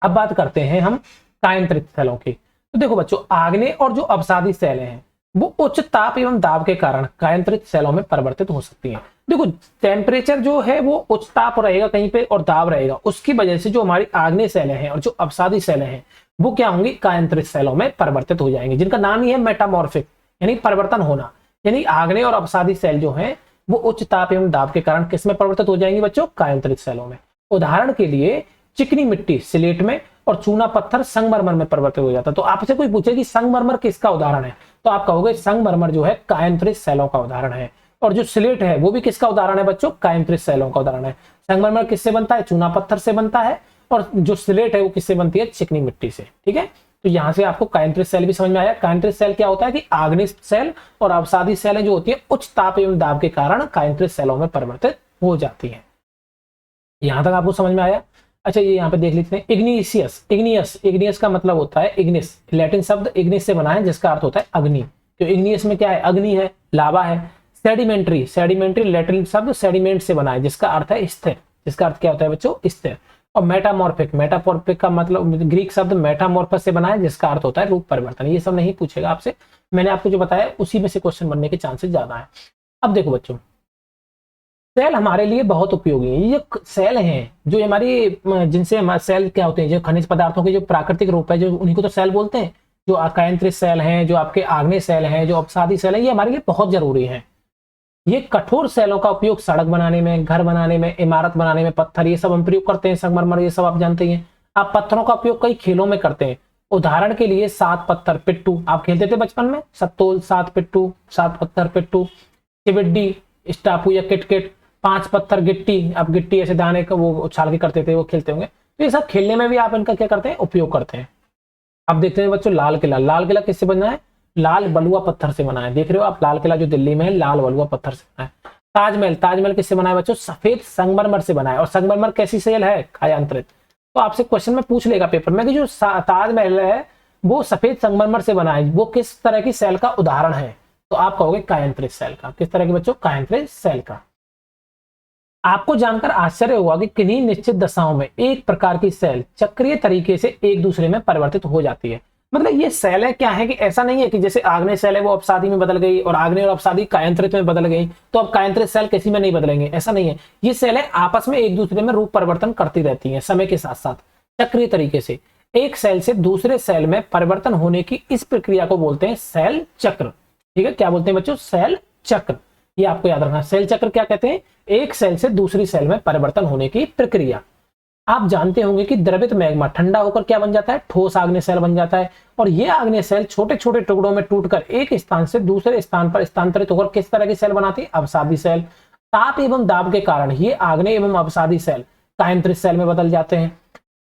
अब बात करते हैं हम कायांतरित सेलों की। तो देखो बच्चों, आग्नेय और जो अवसादी सेल हैं वो उच्च ताप एवं दाब के कारण कायांतरित सेलों में परिवर्तित हो सकती हैं। देखो टेम्परेचर जो है वो उच्च ताप रहेगा कहीं पे और दाब रहेगा, उसकी वजह से जो हमारी आग्नेय सेलें हैं और जो अवसादी सेलें हैं वो क्या होंगी, कायांतरित सेलों में परिवर्तित हो जाएंगी, जिनका नाम ही है मेटामॉर्फिक, यानी परिवर्तन होना। यानी आग्नेय और अवसादी सेल जो है वो उच्च ताप एवं दाब के कारण किस में परिवर्तित हो जाएंगी बच्चों, कायांतरित सेलों में। उदाहरण के लिए चिकनी मिट्टी सिलेट में और चूना पत्थर संगमरमर में परिवर्तित हो जाता है। तो आपसे कोई पूछे कि संगमरमर किसका उदाहरण है, तो आप कहोगे संगमरमर जो है कायांतरित सेलों का उदाहरण है। और जो स्लेट है वो भी किसका उदाहरण है बच्चों, कायांतरित सेलों का उदाहरण है। संगमरमर किससे बनता है, चूना पत्थर से बनता है, और जो स्लेट है वो किससे बनती है, चिकनी मिट्टी से। ठीक है, तो यहां से आपको कायांतरित सेल भी समझ में आया। कायांतरित सेल क्या होता है कि आग्नेय सेल और अवसादी सेलें जो होती है उच्च ताप एवं दाब के कारण कायांतरित सेलों में परिवर्तित हो जाती है। यहां तक आपको समझ में आया। अच्छा, ये यहाँ पे देख लेते हैं इग्निशियस। इग्नियस का मतलब होता है इग्निस, लैटिन शब्द इग्निस से बना है जिसका अर्थ होता है अग्नि। तो इग्नियस में क्या है, अग्नि है, लावा है। सेडिमेंट्री लैटिन शब्द सेडिमेंट से बना है जिसका अर्थ है स्थिर, जिसका अर्थ क्या होता है बच्चों, स्थिर। और मेटामॉर्फिक का मतलब ग्रीक शब्द मेटामॉर्फस से बना है जिसका अर्थ होता है रूप परिवर्तन। ये सब नहीं पूछेगा आपसे, मैंने आपको जो बताया उसी में से क्वेश्चन बनने के चांसेस ज्यादा है। अब देखो बच्चों, सेल हमारे लिए बहुत उपयोगी है। ये सेल हैं जो हमारी, जिनसे हमारे सेल क्या होते हैं, जो खनिज पदार्थों के जो प्राकृतिक रूप है, जो उन्हीं को तो सेल बोलते हैं। जो कायांतरित सेल हैं, जो आपके आग्नेय सेल हैं, जो अवसादी सेल हैं, ये हमारे लिए बहुत जरूरी है। ये कठोर सेलों का उपयोग सड़क बनाने में, घर बनाने में, इमारत बनाने में, पत्थर ये सब हम प्रयोग करते हैं, संगमरमर ये सब आप जानते हैं। आप पत्थरों का उपयोग कई खेलों में करते हैं। उदाहरण के लिए 7 पत्थर पिट्टू आप खेलते थे बचपन में, सत्तोल, 7 पिट्टू, 7 पत्थर पिट्टू, चिबिड्डी, स्टापू या किटकिट, 5 पत्थर गिट्टी, आप गिट्टी ऐसे दाने का वो उछाल के करते थे, वो खेलते होंगे। तो ये सब खेलने में भी आप इनका क्या करते हैं, उपयोग करते हैं। अब देखते हैं बच्चों लाल किला। लाल किला किससे बना है, लाल बलुआ पत्थर से बना है। देख रहे हो आप, लाल किला जो दिल्ली में है लाल बलुआ पत्थर से बना है। ताजमहल किससे बना है बच्चों, सफेद संगमरमर से बना है। और संगमरमर कैसी सेल है, कायांतरित। तो आपसे क्वेश्चन में पूछ लेगा पेपर में कि जो ताजमहल है वो सफेद संगमरमर से बना है, वो किस तरह की सेल का उदाहरण है, तो आप कहोगे कायांतरित सेल का। किस तरह की बच्चों, कायांतरित सेल का। आपको जानकर आश्चर्य हुआ कि किन्हीं निश्चित दशाओं में एक प्रकार की सेल चक्रीय तरीके से एक दूसरे में परिवर्तित हो जाती है। मतलब ये सेलें क्या है कि ऐसा नहीं है कि जैसे आग्नेय सेल है वो अवसादी में बदल गई और आग्नेय और अवसादी कायांतरित में बदल गई, तो अब कायांतरित सेल किसी में नहीं बदलेंगे, ऐसा नहीं है। ये सेलें आपस में एक दूसरे में रूप परिवर्तन करती रहती हैं समय के साथ साथ चक्रीय तरीके से। एक सेल से दूसरे सेल में परिवर्तन होने की इस प्रक्रिया को बोलते हैं सेल चक्र। ठीक है, क्या बोलते हैं बच्चों, सेल चक्र। ये आपको याद रखना, सेल चक्र क्या कहते हैं, एक सेल से दूसरी सेल में परिवर्तन होने की प्रक्रिया। आप जानते होंगे कि द्रवित मैग्मा ठंडा होकर क्या बन जाता है, ठोस आग्नेय सेल बन जाता है। और ये आग्नेय सेल छोटे छोटे टुकड़ों में टूटकर एक स्थान से दूसरे स्थान पर स्थानांतरित होकर किस तरह की सेल बनाती है, अवसादी सेल। ताप एवं दाब के कारण ये आग्नेय एवं अवसादी सेल कायांतरित सेल में बदल जाते हैं।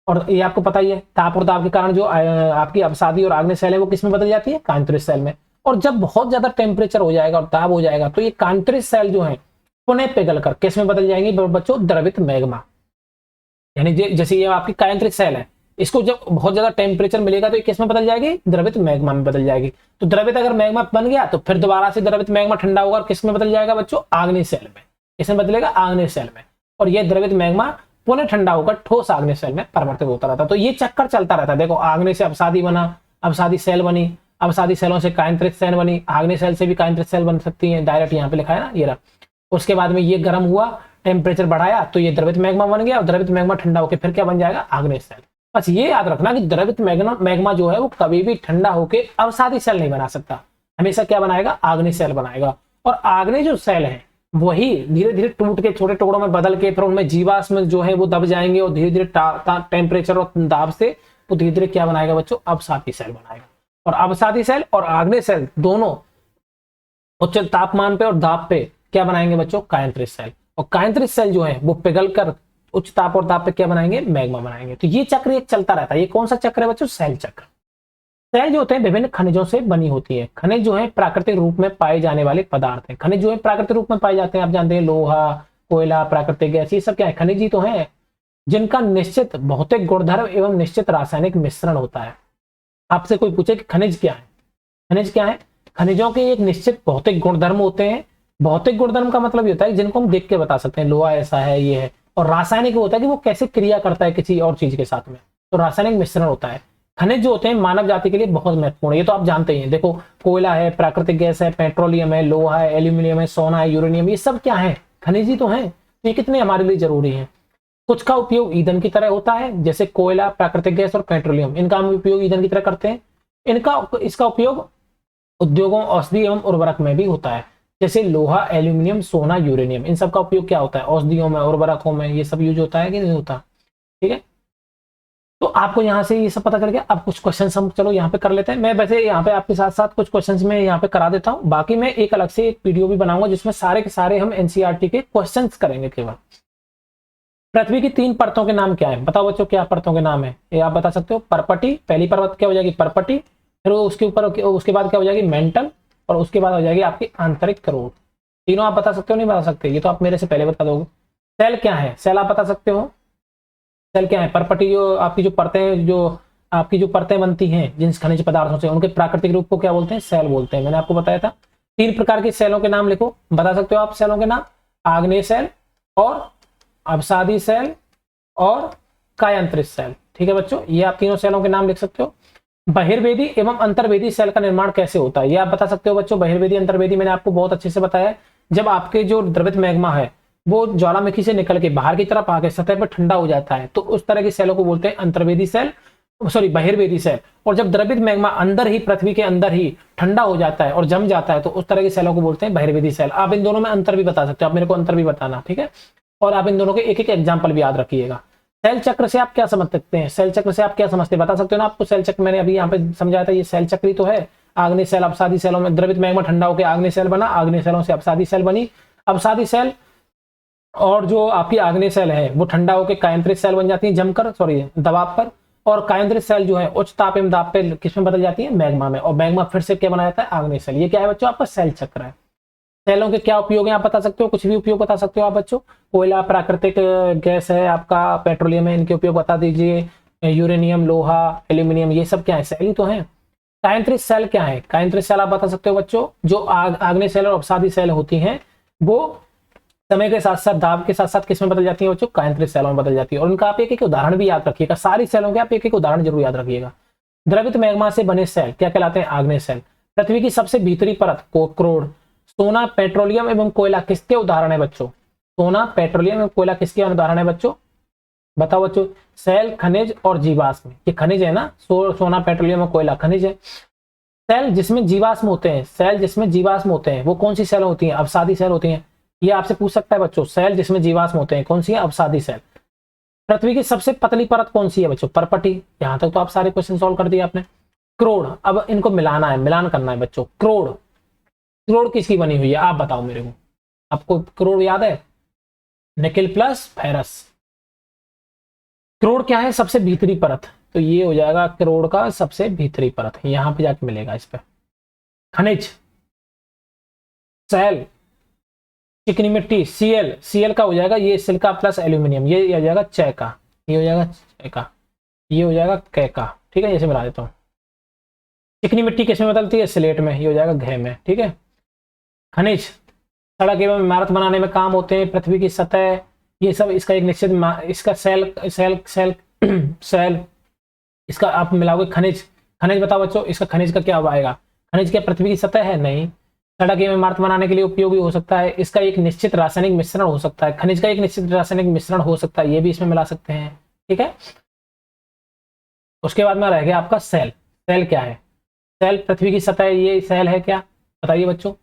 और ये आपको पता ही है, ताप और दाब के कारण जो आपकी अवसादी और आग्नेय सेल है वो किस में बदल जाती है, कायांतरित सेल में। और जब बहुत ज्यादा टेम्परेचर हो जाएगा और दाब हो जाएगा तो ये कायांतरित सेल जो है पुनः पिघलकर किस में बदल जाएंगी बच्चों, द्रवित मैग्मा। यानी जैसे ये आपकी कायांतरित सेल है, इसको जब बहुत ज्यादा टेम्परेचर मिलेगा तो ये किस में बदल जाएगी, द्रवित मैग्मा में बदल जाएगी। तो द्रवित अगर मैग्मा बन गया तो फिर दोबारा से द्रवित मैग्मा ठंडा होगा और किस में बदल जाएगा बच्चों, आग्नेय सेल में। किसमें बदलेगा, आग्नेय सेल में। और ये द्रवित मैग्मा पुनः ठंडा होकर ठोस आग्नेय सेल में परिवर्तित होता रहता है। तो ये चक्कर चलता रहता है। देखो, आग्नेय से अवसादी बना, अवसादी सेल बनी, अवसादी सेलों से कायांतरित सेल बनी, आग्नेय सेल से भी कायांतरित सेल बन सकती है, डायरेक्ट यहाँ पे लिखा है ना, ये रहा। उसके बाद में ये गर्म हुआ, टेम्परेचर बढ़ाया तो ये द्रवित मैग्मा बन गया, और द्रवित मैग्मा ठंडा होकर फिर क्या बन जाएगा, आग्नेय सेल। बस ये याद रखना कि द्रवित मैग्मा जो है वो कभी भी ठंडा होकर अवसादी सेल नहीं बना सकता, हमेशा क्या बनाएगा, आग्नेय सेल बनाएगा। और आग्नेय जो सेल है वही धीरे धीरे टूट के छोटे टुकड़ों में बदल के फिर उनमें जीवाश्म जो है वो दब जाएंगे और धीरे धीरे टेम्परेचर और दाब से वो धीरे धीरे क्या बनाएगा बच्चों, अवसादी सेल बनाएगा। और अवसादी सेल और आग्नेय सेल दोनों उच्च तापमान पे और दाब पे क्या बनाएंगे बच्चों, कायांतरित सेल। और कायांतरित सेल जो है वो पिघल कर उच्च ताप और दाब पे क्या बनाएंगे, मैग्मा बनाएंगे। तो ये चक्र एक चलता रहता है। ये कौन सा चक्र है बच्चों, सेल चक्र। सेल जो होते हैं विभिन्न खनिजों से बनी होती है। खनिज जो है प्राकृतिक रूप में पाए जाने वाले पदार्थ हैं। खनिज जो है प्राकृतिक रूप में पाए जाते हैं, आप जानते हैं लोहा, कोयला, प्राकृतिक गैस, ये सब क्या है, खनिज ही तो है, जिनका निश्चित भौतिक गुणधर्म एवं निश्चित रासायनिक मिश्रण होता है। आपसे कोई पूछे कि खनिज क्या है, खनिज क्या है, खनिजों के एक निश्चित भौतिक गुणधर्म होते हैं। भौतिक गुणधर्म का मतलब ये होता है जिनको हम देख के बता सकते हैं, लोहा ऐसा है, ये है। और रासायनिक होता है कि वो कैसे क्रिया करता है किसी और चीज के साथ में, तो रासायनिक मिश्रण होता है। खनिज जो होते हैं मानव जाति के लिए बहुत महत्वपूर्ण है, ये तो आप जानते ही हैं। देखो कोयला है, प्राकृतिक गैस है, पेट्रोलियम है, लोहा है, एल्यूमिनियम है, सोना है, यूरेनियम, ये सब क्या है, खनिज ही तो है। तो ये कितने हमारे लिए जरूरी है। कुछ का उपयोग ईंधन की तरह होता है, जैसे कोयला, प्राकृतिक गैस और पेट्रोलियम, इनका हम उपयोग ईंधन की तरह करते हैं। इसका उपयोग उद्योगों, औषधि एवं उर्वरक में भी होता है, जैसे लोहा, एल्यूमिनियम, सोना, यूरेनियम, इन सब का उपयोग क्या होता है, औषधियों में, उर्वरकों में, ये सब यूज होता है कि नहीं होता। ठीक है, तो आपको यहाँ से ये सब पता चल गया। अब कुछ क्वेश्चन हम चलो यहाँ पे कर लेते हैं। मैं वैसे यहाँ पे आपके साथ साथ कुछ क्वेश्चंस में यहाँ पे करा देता हूँ, बाकी मैं एक अलग से एक वीडियो भी बनाऊंगा जिसमें सारे के सारे हम एनसीईआरटी के क्वेश्चंस करेंगे केवल। पृथ्वी की 3 परतों के नाम क्या है, बताओ बच्चों, क्या परतों के नाम है ये आप बता सकते हो। परपटी, पहली परत क्या हो जाएगी, परपटी, फिर उसके ऊपर उसके बाद क्या हो जाएगी, मेंटल, और उसके बाद हो जाएगी आपकी आंतरिक करोड़। तीनों आप बता सकते हो, नहीं बता सकते, ये तो आप मेरे से पहले बता दोगे। सेल क्या है, सेल आप बता सकते हो, सेल क्या है, परपटी जो आपकी जो परतें, जो आपकी जो परतें बनती हैं जिन खनिज पदार्थों से, उनके प्राकृतिक रूप को क्या बोलते हैं, सेल बोलते हैं। मैंने आपको बताया था। 3 प्रकार के सेलों के नाम लिखो, बता सकते हो आप सेलों के नाम, आग्नेय सेल और अवसादी सेल और कायांतरित सेल। ठीक है बच्चों, ये आप तीनों सेलों के नाम लिख सकते हो। बहिर्वेदी एवं अंतर्वेदी सेल का निर्माण कैसे होता है, ये आप बता सकते हो बच्चों। बहिर्वेदी, अंतर्वेदी मैंने आपको बहुत अच्छे से बताया है। जब आपके जो द्रवित मैग्मा है वो ज्वालामुखी से निकल के बाहर की तरफ आके सतह पर ठंडा हो जाता है, तो उस तरह की सेलों को बोलते हैं अंतर्वेदी सेल, सॉरी बहिर्वेदी सेल। और जब द्रवित मैग्मा अंदर ही, पृथ्वी के अंदर ही ठंडा हो जाता है और जम जाता है, तो उस तरह की सेलों को बोलते हैं बहिर्वेदी सेल। आप इन दोनों में अंतर भी बता सकते हो, आप मेरे को अंतर भी बताना, ठीक है। और आप इन दोनों के एक एक एग्जाम्पल भी याद रखिएगा। सेल चक्र से आप क्या समझ सकते हैं, सेल चक्र से आप क्या समझते हैं, बता सकते हो ना। आपको सेल चक्र मैंने अभी यहाँ पे समझाया था, ये सेल चक्र ही तो है। आग्नेय सेल, अवसादी सेलों में द्रवित मैग्मा ठंडा होकर आग्नेय सेल बना, आग्नेय सेलों से अवसादी सेल बनी, अवसादी सेल और जो आपकी आग्नेय सेल है वो ठंडा होकर कायांतरित सेल बन जाती है जमकर, सॉरी दबाव पर। और कायांतरित सेल जो है उच्च ताप एवं दाब पे किसमें बदल जाती है, मैग्मा में। और मैग्मा फिर से क्या बना जाता है, आग्नेय सेल। ये क्या है बच्चों, आपका सेल चक्र है। सेलों के क्या उपयोग है आप बता सकते हो, कुछ भी उपयोग बता सकते हो आप बच्चों। कोयला, प्राकृतिक गैस है आपका, पेट्रोलियम है, इनके उपयोग बता दीजिए। यूरेनियम, लोहा, एल्यूमिनियम, ये सब क्या है, सेल ही तो है। कायांतरित सेल क्या है, कायांतरित सेल आप बता सकते हो बच्चों। जो आग्नेय सेल और अवसादी सेल होती हैं वो समय के साथ साथ, दाब के साथ साथ किसमें बदल जाती है बच्चों, कायांतरित सेलों में बदल जाती है। और उनका आप एक एक उदाहरण भी याद रखिएगा, सारी सेलों के आप एक एक उदाहरण जरूर याद रखिएगा। द्रवित मैग्मा से बने सेल क्या कहलाते हैं, आग्नेय सेल। पृथ्वी की सबसे भीतरी परत कोक्रोड। सोना, पेट्रोलियम एवं कोयला किसके उदाहरण है बच्चों, सोना, पेट्रोलियम एवं कोयला किसके उदाहरण है बच्चों, बताओ बच्चों। सेल, खनिज और जीवाश्म, ये खनिज है ना, सोना, पेट्रोलियम और कोयला खनिज है। सेल जिसमें जीवाश्म होते हैं, सेल जिसमें जीवाश्म होते हैं वो कौन सी सेल होती हैं, अवसादी सेल होती हैं। ये आपसे पूछ सकता है बच्चों, सेल जिसमें जीवाश्म होते हैं कौन सी है, अवसादी सेल। पृथ्वी की सबसे पतली परत कौन सी है बच्चों, परपटी। यहां तक तो आप सारे क्वेश्चन सॉल्व कर दिए आपने। क्रोड़, अब इनको मिलाना है, मिलान करना है बच्चों। क्रोड़, क्रोड़ किसकी बनी हुई है आप बताओ मेरे को, आपको क्रोड़ याद है, निकेल प्लस फेरस। क्रोड़ क्या है, सबसे भीतरी परत, तो ये हो जाएगा क्रोड़ का सबसे भीतरी परत, यहां पे जाके मिलेगा इस पे। खनिज, सेल, चिकनी मिट्टी, सीएल, सीएल का हो जाएगा ये सिलिका प्लस एल्यूमिनियम, ये हो जाएगा चैका, ये हो जाएगा चैका, ये हो जाएगा कैका। ठीक है, जैसे मिला देता हूँ। चिकनी मिट्टी किसमें बदलती है, स्लेट में, ये हो जाएगा घे में। ठीक है। खनिज सड़क एवं इमारत बनाने में काम होते हैं, पृथ्वी की सतह, ये सब इसका एक निश्चित, इसका सेल सेल सेल सेल, इसका आप मिलाओगे खनिज। खनिज बताओ बच्चों, इसका खनिज का क्या आएगा, खनिज क्या पृथ्वी की सतह है, नहीं। सड़क एवं इमारत बनाने के लिए उपयोगी हो सकता है, इसका एक निश्चित रासायनिक मिश्रण हो सकता है, खनिज का एक निश्चित रासायनिक मिश्रण हो सकता है, ये भी इसमें मिला सकते हैं। ठीक है। उसके बाद में रह गया आपका सेल। सेल क्या है, सेल पृथ्वी की सतह, ये सेल है क्या, बताइए बच्चों।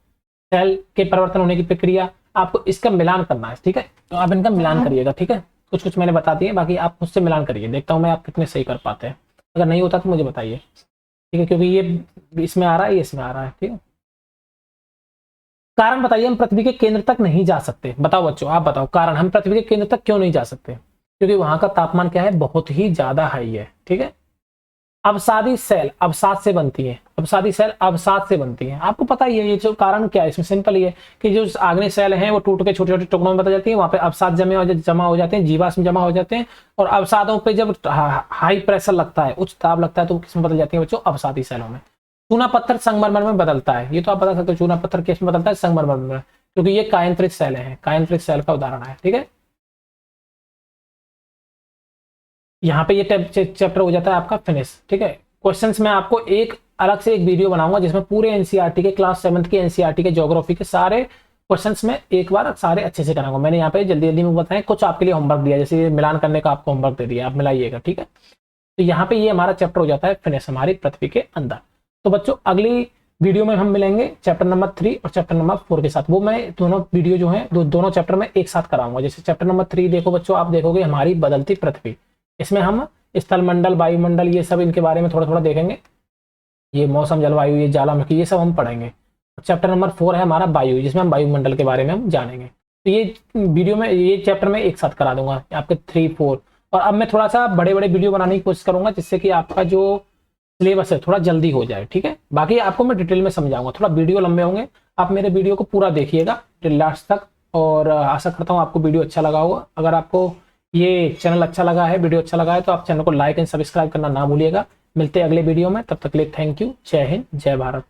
सेल के परिवर्तन होने की प्रक्रिया, आपको इसका मिलान करना है। ठीक है, तो आप इनका मिलान करिएगा। ठीक है, कुछ कुछ मैंने बता दिए, बाकी आप मुझसे मिलान करिए, देखता हूं मैं आप कितने सही कर पाते हैं। अगर नहीं होता तो मुझे बताइए, ठीक है, क्योंकि ये इसमें आ रहा है, ये इसमें आ रहा है, ठीक है। कारण बताइए, हम पृथ्वी के केंद्र तक नहीं जा सकते। बताओ बच्चों, आप बताओ कारण, हम पृथ्वी के केंद्र तक क्यों नहीं जा सकते? क्योंकि वहां का तापमान क्या है, बहुत ही ज्यादा हाई है, ठीक है। अवसादी सेल अवसाद से बनती है, अवसादी सेल अवसाद से बनती है, आपको पता ही है ये जो कारण क्या है, इसमें सिंपल ही है कि जो आग्नेय सेल हैं वो टूट के छोटे छोटे टुकड़ों में बदल जाती है, वहां पे अवसाद जमा हो जाते हैं, जीवाश्म जमा हो जाते हैं, और अवसादों पे जब हाई प्रेशर लगता है, उच्च दाब लगता है, तो किसमें बदल जाती है बच्चों? अवसादी सेलों में। चूना पत्थर संगमरमर में बदलता है, ये तो आप बता सकते हो, चूना पत्थर किस में बदलता है? संगमरमर में, क्योंकि ये कायंत्रित सेल है, कायंत्रित सेल का उदाहरण है, ठीक है। यहाँ पे ये चैप्टर हो जाता है आपका फिनिश, ठीक है। क्वेश्चंस में आपको एक अलग से एक वीडियो बनाऊंगा जिसमें पूरे एनसीईआरटी के क्लास 7 के एनसीईआरटी के ज्योग्राफी के सारे क्वेश्चंस में एक बार सारे अच्छे से कराऊंगा। मैंने यहाँ पे जल्दी जल्दी में बताया, कुछ आपके लिए होमवर्क दिया, जैसे मिलान करने का आपको होमवर्क दे दिया, आप मिलाइएगा, ठीक है। तो यहाँ पे ये हमारा चैप्टर हो जाता है फिनिश, हमारी पृथ्वी के अंदर। तो बच्चों अगली वीडियो में हम मिलेंगे चैप्टर नंबर 3 और चैप्टर नंबर 4 के साथ। वो मैं दोनों वीडियो जो है दोनों चैप्टर में एक साथ कराऊंगा। जैसे चैप्टर नंबर 3 देखो बच्चों, आप देखोगे हमारी बदलती पृथ्वी, इसमें हम स्थल मंडल, वायुमंडल, ये सब इनके बारे में थोड़ा थोड़ा देखेंगे, ये मौसम, जलवायु, ये ज्वालामुखी, ये सब हम पढ़ेंगे। चैप्टर नंबर 4 है हमारा वायु, जिसमें हम वायुमंडल के बारे में हम जानेंगे। तो ये वीडियो में, ये चैप्टर में एक साथ करा दूंगा आपके 3, 4। और अब मैं थोड़ा सा बड़े बड़े वीडियो बनाने की कोशिश करूंगा, जिससे कि आपका जो सिलेबस है थोड़ा जल्दी हो जाए, ठीक है। बाकी आपको मैं डिटेल में समझाऊंगा, थोड़ा वीडियो लंबे होंगे, आप मेरे वीडियो को पूरा देखिएगा लास्ट तक। और आशा करता हूँ आपको वीडियो अच्छा लगा होगा। अगर आपको ये चैनल अच्छा लगा है, वीडियो अच्छा लगा है, तो आप चैनल को लाइक एंड सब्सक्राइब करना ना भूलिएगा। मिलते हैं अगले वीडियो में, तब तक के लिए थैंक यू। जय हिंद, जय भारत।